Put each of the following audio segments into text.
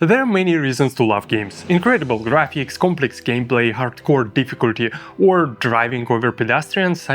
There are many reasons to love games. Incredible graphics, complex gameplay, hardcore difficulty, or driving over pedestrians.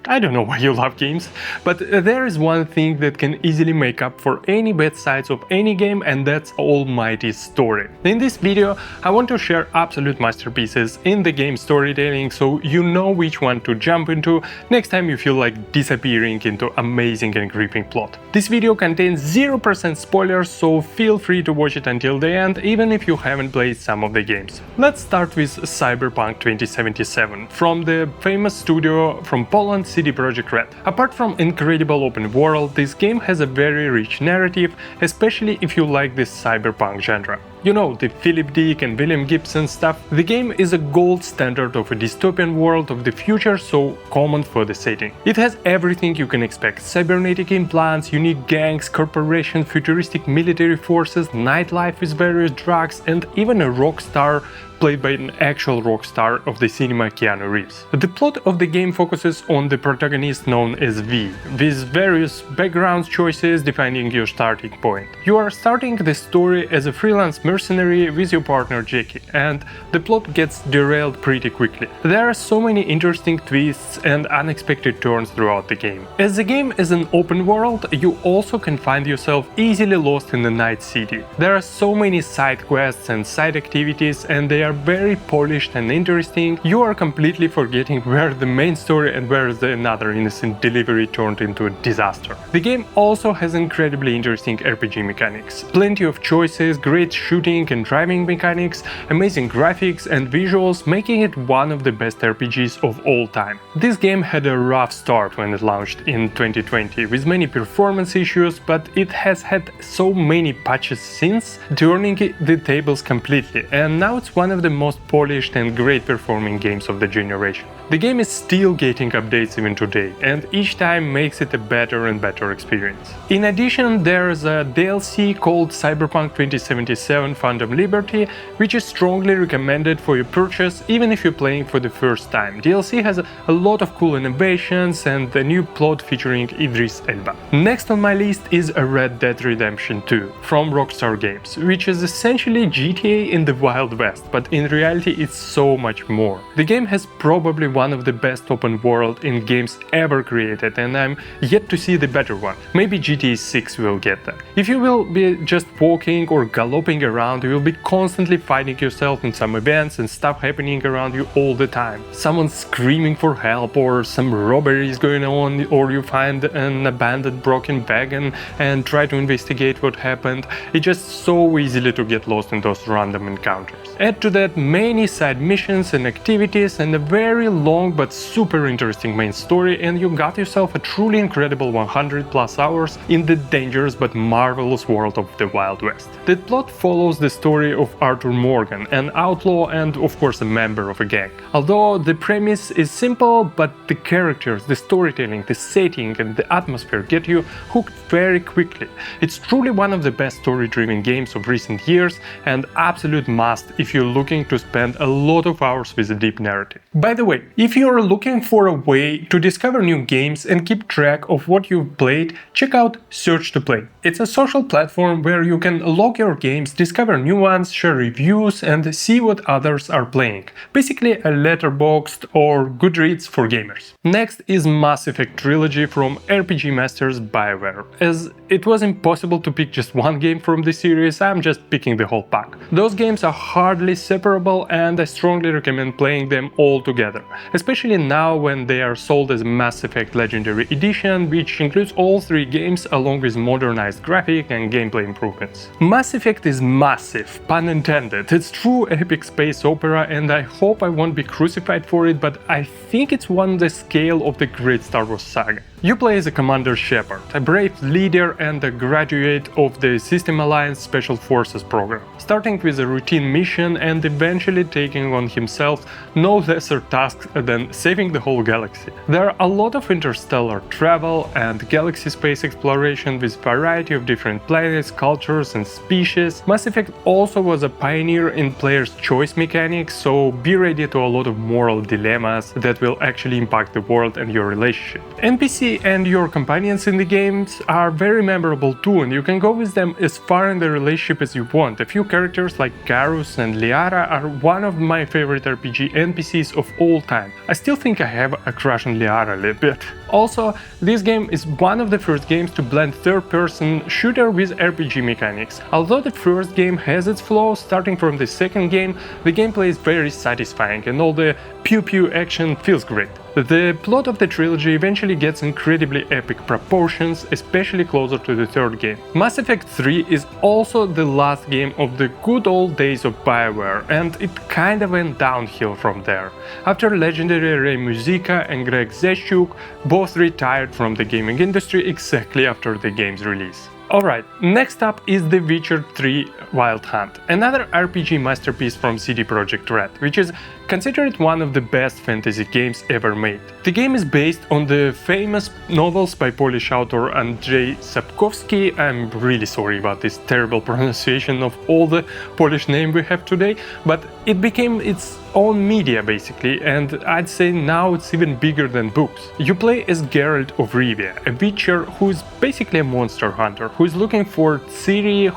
I don't know why you love games, but there is one thing that can easily make up for any bad sides of any game, and that's almighty story. In this video, I want to share absolute masterpieces in the game storytelling, so you know which one to jump into next time you feel like disappearing into amazing and gripping plot. This video contains 0% spoilers, so feel free to watch it until the end, even if you haven't played some of the games. Let's start with Cyberpunk 2077, from the famous studio from Poland, CD Projekt Red. Apart from incredible open world, this game has a very rich narrative, especially if you like this cyberpunk genre. You know, the Philip Dick and William Gibson stuff. The game is a gold standard of a dystopian world of the future, so common for the setting. It has everything you can expect: cybernetic implants, unique gangs, corporations, futuristic military forces, nightlife with various drugs, and even a rock star played by an actual rock star of the cinema, Keanu Reeves. The plot of the game focuses on the protagonist known as V, with various background choices defining your starting point. You are starting the story as a freelance mercenary with your partner Jackie, and the plot gets derailed pretty quickly. There are so many interesting twists and unexpected turns throughout the game. As the game is an open world, you also can find yourself easily lost in the night city. There are so many side quests and side activities, and they are very polished and interesting. You are completely forgetting where the main story and where the another innocent delivery turned into a disaster. The game also has incredibly interesting RPG mechanics. Plenty of choices, great shooting and driving mechanics, amazing graphics and visuals, making it one of the best RPGs of all time. This game had a rough start when it launched in 2020, with many performance issues, but it has had so many patches since, turning the tables completely, and now it's one of the most polished and great performing games of the generation. The game is still getting updates even today, and each time makes it a better and better experience. In addition, there's a DLC called Cyberpunk 2077 Phantom Liberty, which is strongly recommended for your purchase even if you're playing for the first time. DLC has a lot of cool innovations and a new plot featuring Idris Elba. Next on my list is a Red Dead Redemption 2 from Rockstar Games, which is essentially GTA in the Wild West, but in reality it's so much more. The game has probably one of the best open world in games ever created, and I'm yet to see the better one. Maybe GTA 6 will get that. If you will be just walking or galloping around, you will be constantly finding yourself in some events and stuff happening around you all the time. Someone screaming for help, or some robberies going on, or you find an abandoned broken wagon and try to investigate what happened. It's just so easy to get lost in those random encounters. Add to that many side missions and activities and a very long but super interesting main story, and you got yourself a truly incredible 100+ hours in the dangerous but marvelous world of the Wild West. The plot follows the story of Arthur Morgan, an outlaw and of course a member of a gang. Although the premise is simple, but the characters, the storytelling, the setting and the atmosphere get you hooked very quickly. It's truly one of the best story-driven games of recent years, and absolute must if you're looking to spend a lot of hours with a deep narrative. By the way, if you're looking for a way to discover new games and keep track of what you've played, check out Searchtoplay. It's a social platform where you can log your games, discover new ones, share reviews and see what others are playing. Basically a Letterboxd or Goodreads for gamers. Next is Mass Effect Trilogy from RPG Masters BioWare. As it was impossible to pick just one game from the series, I'm just picking the whole pack. Those games are hardly separable, and I strongly recommend playing them all together, especially now when they are sold as Mass Effect Legendary Edition, which includes all 3 games along with modernized graphic and gameplay improvements. Mass Effect is massive, pun intended. It's true epic space opera, and I hope I won't be crucified for it, but I think it's on the scale of the great Star Wars saga. You play as a Commander Shepard, a brave leader and a graduate of the System Alliance Special Forces program, starting with a routine mission and eventually taking on himself no lesser tasks than saving the whole galaxy. There are a lot of interstellar travel and galaxy space exploration with variety of different planets, cultures and species. Mass Effect also was a pioneer in player's choice mechanics, so be ready to a lot of moral dilemmas that will actually impact the world and your relationship. NPC gameplay and your companions in the games are very memorable too, and you can go with them as far in the relationship as you want. A few characters like Garus and Liara are one of my favorite RPG NPCs of all time. I still think I have a crush on Liara a little bit. Also, this game is one of the first games to blend third-person shooter with RPG mechanics. Although the first game has its flaws, starting from the second game, the gameplay is very satisfying and all the pew-pew action feels great. The plot of the trilogy eventually gets incredibly epic proportions, especially closer to the third game. Mass Effect 3 is also the last game of the good old days of BioWare, and it kinda went downhill from there. After legendary Ray Muzica and Greg Zeshchuk both retired from the gaming industry exactly after the game's release. Alright, next up is The Witcher 3 Wild Hunt, another RPG masterpiece from CD Projekt Red, which is considered one of the best fantasy games ever made. The game is based on the famous novels by Polish author Andrzej Sapkowski. I'm really sorry about this terrible pronunciation of all the Polish names we have today, but it became its own media basically, and I'd say now it's even bigger than books. You play as Geralt of Rivia, a witcher who's basically a monster hunter, who's looking for Ciri,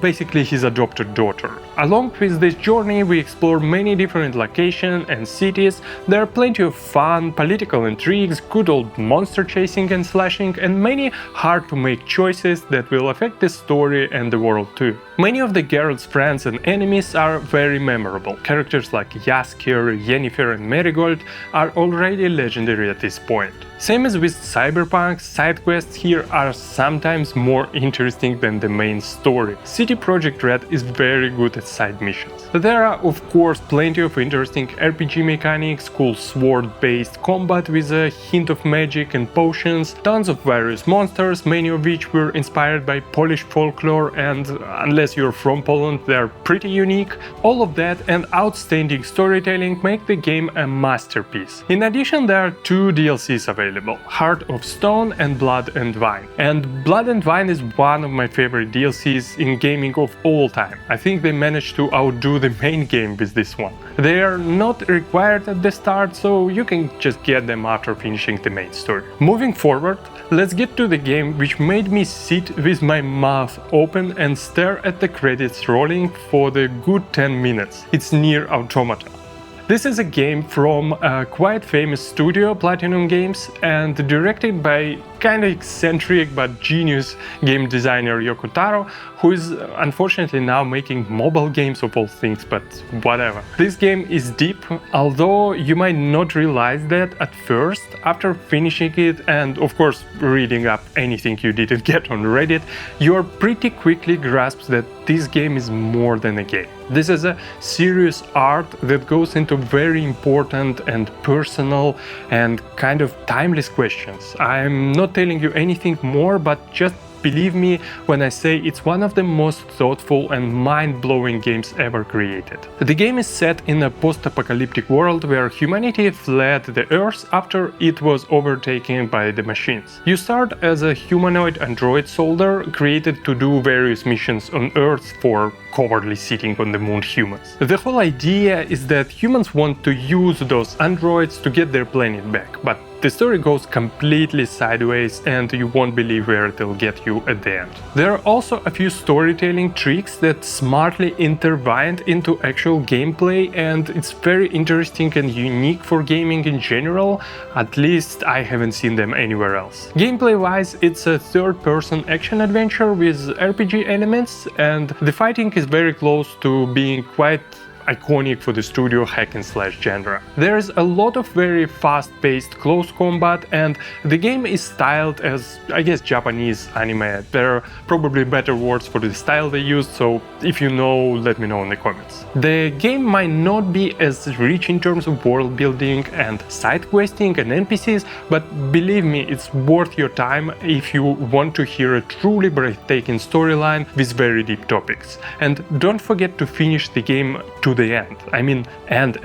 basically his adopted daughter. Along with this journey we explore many different locations and cities. There are plenty of fun, political intrigues, good old monster chasing and slashing, and many hard to make choices that will affect the story and the world too. Many of the Geralt's friends and enemies are very memorable. Characters like Jaskier, Yennefer and Marigold are already legendary at this point. Same as with Cyberpunk, side quests here are sometimes more interesting than the main story. CD Projekt Red is very good at side missions. There are of course plenty of interesting RPG mechanics, cool sword-based combat with a hint of magic and potions, tons of various monsters, many of which were inspired by Polish folklore, and unless you're from Poland, they're pretty unique. All of that and outstanding storytelling make the game a masterpiece. In addition, there are two DLCs available, Heart of Stone and Blood and Wine. And Blood and Wine is one of my favorite DLCs in gaming of all time. I think they managed to outdo the main game with this one. They are not required at the start, so you can just get them after finishing the main story. Moving forward, let's get to the game which made me sit with my mouth open and stare at the credits rolling for the good 10 minutes. It's Nier Automata. This is a game from a quite famous studio, Platinum Games, and directed by kinda eccentric but genius game designer Yoko Taro, who is unfortunately now making mobile games of all things, but whatever. This game is deep, although you might not realize that at first. After finishing it and of course reading up anything you didn't get on Reddit, you're pretty quickly grasps that this game is more than a game. This is a serious art that goes into very important and personal and kind of timeless questions. I'm not telling you anything more, but just believe me when I say it's one of the most thoughtful and mind-blowing games ever created. The game is set in a post-apocalyptic world where humanity fled the Earth after it was overtaken by the machines. You start as a humanoid android soldier created to do various missions on Earth for cowardly sitting on the moon humans. The whole idea is that humans want to use those androids to get their planet back, but the story goes completely sideways and you won't believe where it'll get you at the end. There are also a few storytelling tricks that smartly intertwined into actual gameplay, and it's very interesting and unique for gaming in general. At least I haven't seen them anywhere else. Gameplay-wise, it's a third-person action adventure with RPG elements, and the fighting is very close to being quite iconic for the studio hack and slash genre. There's a lot of very fast-paced close combat, and the game is styled as, I guess, Japanese anime. There are probably better words for the style they used, so if you know, let me know in the comments. The game might not be as rich in terms of world building and side questing and NPCs, but believe me, it's worth your time if you want to hear a truly breathtaking storyline with very deep topics. And don't forget to finish the game to the end. I mean, end.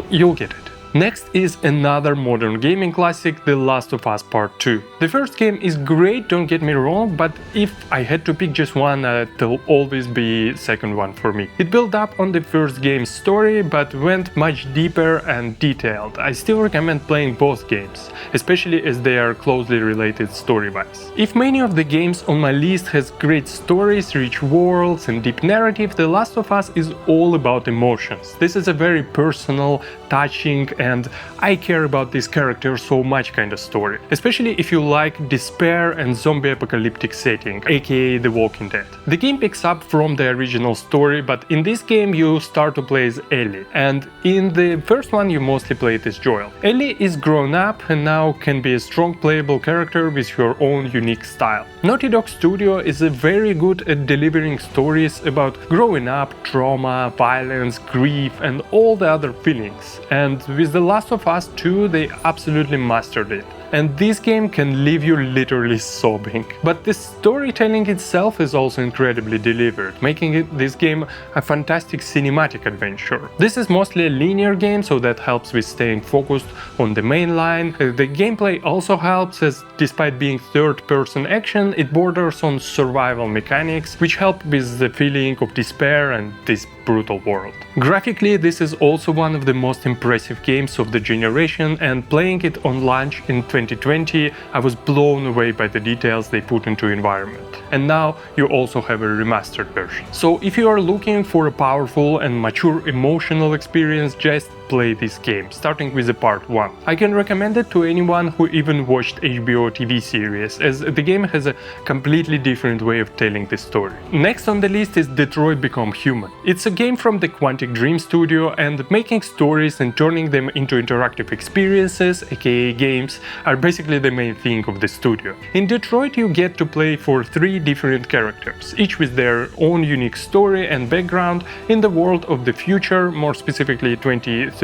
You'll get it. Next is another modern gaming classic, The Last of Us Part 2. The first game is great, don't get me wrong, but if I had to pick just one, it'll always be second one for me. It built up on the first game's story, but went much deeper and detailed. I still recommend playing both games, especially as they are closely related story-wise. If many of the games on my list has great stories, rich worlds and deep narrative, The Last of Us is all about emotions. This is a very personal, touching and I care about this character so much kind of story, especially if you like despair and zombie apocalyptic setting, aka The Walking Dead. The game picks up from the original story, but in this game you start to play as Ellie, and in the first one you mostly play it as Joel. Ellie is grown up and now can be a strong playable character with her own unique style. Naughty Dog Studio is very good at delivering stories about growing up, trauma, violence, grief and all the other feelings, and with The Last of Us 2 they absolutely mastered it. And this game can leave you literally sobbing. But the storytelling itself is also incredibly delivered, making this game a fantastic cinematic adventure. This is mostly a linear game, so that helps with staying focused on the main line. The gameplay also helps, as despite being third-person action, it borders on survival mechanics, which help with the feeling of despair and this brutal world. Graphically, this is also one of the most impressive games of the generation, and playing it on launch in 2020, I was blown away by the details they put into environment. And now you also have a remastered version. So if you are looking for a powerful and mature emotional experience, just play this game, starting with the part 1. I can recommend it to anyone who even watched HBO TV series, as the game has a completely different way of telling the story. Next on the list is Detroit Become Human. It's a game from the Quantic Dream studio, and making stories and turning them into interactive experiences, aka games, are basically the main thing of the studio. In Detroit you get to play for 3 different characters, each with their own unique story and background in the world of the future, more specifically 2038,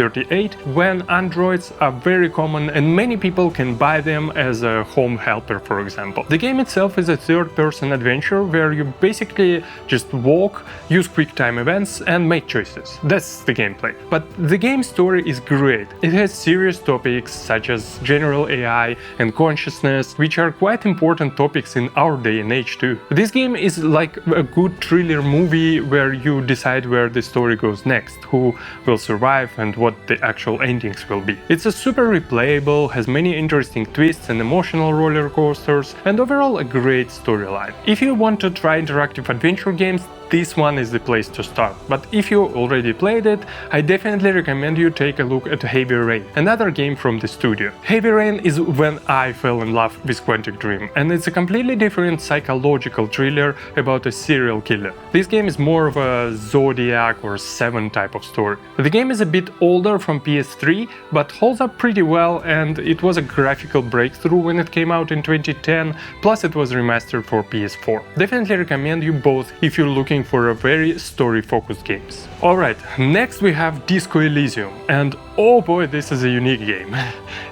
when androids are very common and many people can buy them as a home helper, for example. The game itself is a third-person adventure where you basically just walk, use quick-time events and make choices. That's the gameplay. But the game story is great. It has serious topics such as general AI and consciousness, which are quite important topics in our day and age too. This game is like a good thriller movie where you decide where the story goes next, who will survive and what the actual endings will be. It's a super replayable, has many interesting twists and emotional roller coasters, and overall a great storyline. If you want to try interactive adventure games, this one is the place to start, but if you already played it, I definitely recommend you take a look at Heavy Rain, another game from the studio. Heavy Rain is when I fell in love with Quantic Dream, and it's a completely different psychological thriller about a serial killer. This game is more of a Zodiac or Seven type of story. The game is a bit older, from PS3, but holds up pretty well, and it was a graphical breakthrough when it came out in 2010, plus it was remastered for PS4. Definitely recommend you both if you're looking for a very story-focused games. Alright, next we have Disco Elysium, and oh boy, this is a unique game.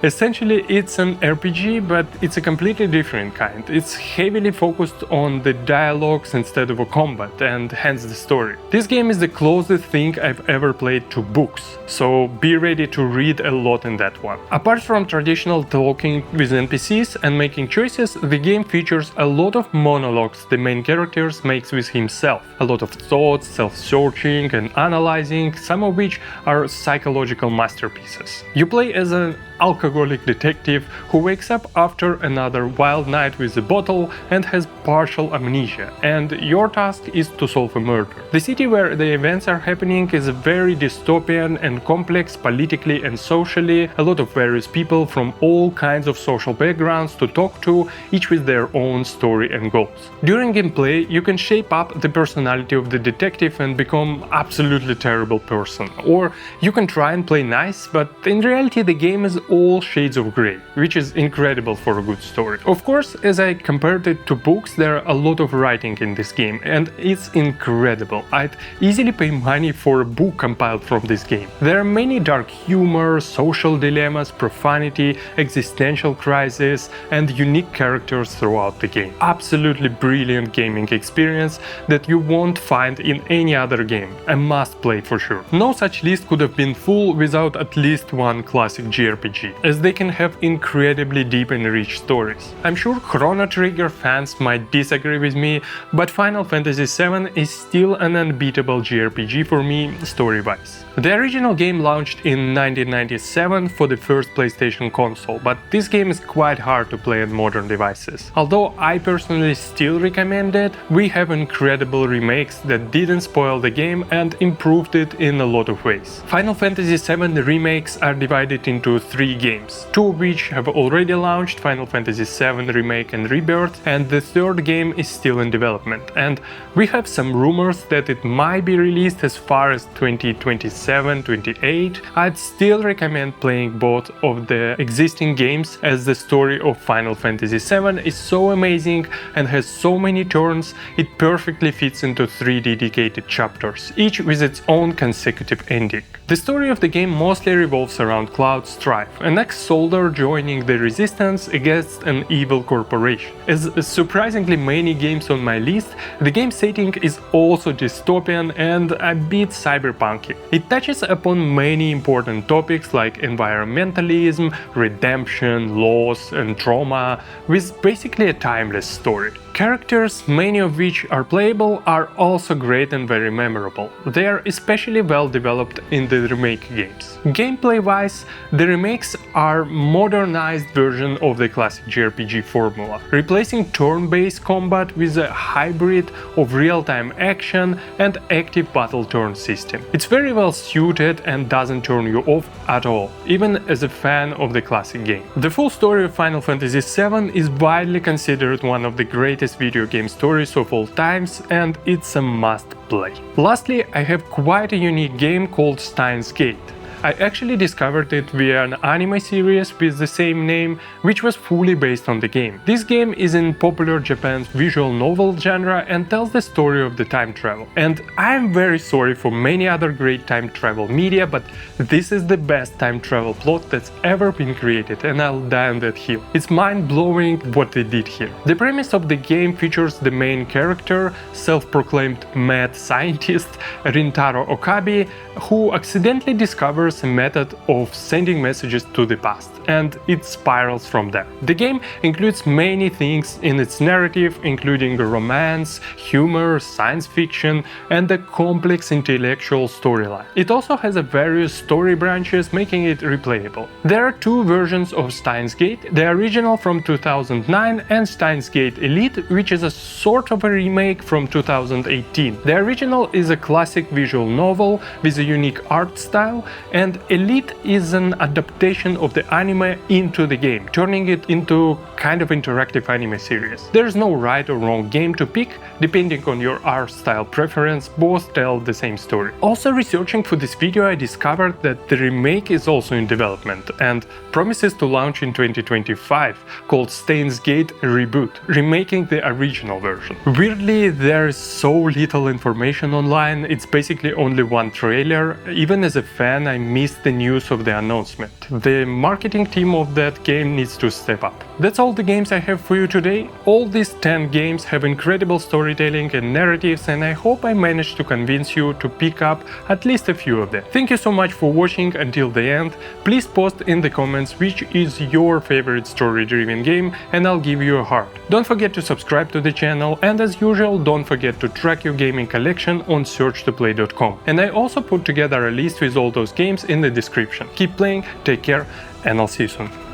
Essentially it's an RPG, but it's a completely different kind. It's heavily focused on the dialogues instead of a combat, and hence the story. This game is the closest thing I've ever played to books, so be ready to read a lot in that one. Apart from traditional talking with NPCs and making choices, the game features a lot of monologues the main character makes with himself. A lot of thoughts, self-searching and analyzing, some of which are psychological masterpieces. You play as an alcoholic detective who wakes up after another wild night with a bottle and has partial amnesia, and your task is to solve a murder. The city where the events are happening is very dystopian and complex politically and socially, a lot of various people from all kinds of social backgrounds to talk to, each with their own story and goals. During gameplay, you can shape up the personality of the detective and become absolutely terrible person, or you can try and play nice, but in reality the game is all shades of grey, which is incredible for a good story. Of course, as I compared it to books, there are a lot of writing in this game, and it's incredible. I'd easily pay money for a book compiled from this game. There are many dark humor, social dilemmas, profanity, existential crisis, and unique characters throughout the game. Absolutely brilliant gaming experience that you won't find in any other game. A must play for sure. No such list could have been full without out at least one classic JRPG, as they can have incredibly deep and rich stories. I'm sure Chrono Trigger fans might disagree with me, but Final Fantasy VII is still an unbeatable JRPG for me, story-wise. The original game launched in 1997 for the first PlayStation console, but this game is quite hard to play on modern devices. Although I personally still recommend it, we have incredible remakes that didn't spoil the game and improved it in a lot of ways. Final Fantasy VII remakes are divided into 3 games, 2 of which have already launched, Final Fantasy VII Remake and Rebirth, and the 3rd game is still in development, and we have some rumors that it might be released as far as 2027-28. I'd still recommend playing both of the existing games, as the story of Final Fantasy VII is so amazing and has so many turns, it perfectly fits into 3 dedicated chapters, each with its own consecutive ending. The story of the game mostly revolves around Cloud Strife, an ex-soldier joining the resistance against an evil corporation. As surprisingly many games on my list, the game setting is also dystopian and a bit cyberpunky. It touches upon many important topics like environmentalism, redemption, loss and trauma, with basically a timeless story. Characters, many of which are playable, are also great and very memorable. They are especially well developed in the remake games. Gameplay-wise, the remakes are modernized version of the classic JRPG formula, replacing turn-based combat with a hybrid of real-time action and active battle turn system. It's very well suited and doesn't turn you off at all, even as a fan of the classic game. The full story of Final Fantasy VII is widely considered one of the greatest video game stories of all times, and it's a must play. Lastly, I have quite a unique game called Steins Gate. I actually discovered it via an anime series with the same name, which was fully based on the game. This game is in popular Japan's visual novel genre and tells the story of the time travel. And I'm very sorry for many other great time travel media, but this is the best time travel plot that's ever been created, and I'll die on that hill. It's mind-blowing what they did here. The premise of the game features the main character, self-proclaimed mad scientist Rintaro Okabe, who accidentally discovers a method of sending messages to the past, and it spirals from there. The game includes many things in its narrative, including romance, humor, science fiction, and a complex intellectual storyline. It also has various story branches, making it replayable. There are 2 versions of Steins Gate, the original from 2009 and Steins Gate Elite, which is a sort of a remake from 2018. The original is a classic visual novel with a unique art style, and Elite is an adaptation of the anime into the game, turning it into kind of interactive anime series. There's no right or wrong game to pick, depending on your art style preference, both tell the same story. Also, researching for this video, I discovered that the remake is also in development and promises to launch in 2025, called Steins Gate Reboot, remaking the original version. Weirdly, there is so little information online, it's basically only one trailer. Even as a fan, I missed the news of the announcement. The marketing team of that game needs to step up. That's all the games I have for you today. All these 10 games have incredible storytelling and narratives, and I hope I managed to convince you to pick up at least a few of them. Thank you so much for watching until the end. Please post in the comments which is your favorite story-driven game, and I'll give you a heart. Don't forget to subscribe to the channel, and as usual, don't forget to track your gaming collection on Searchtoplay.com. And I also put together a list with all those games in the description. Keep playing, take care, and I'll see you soon.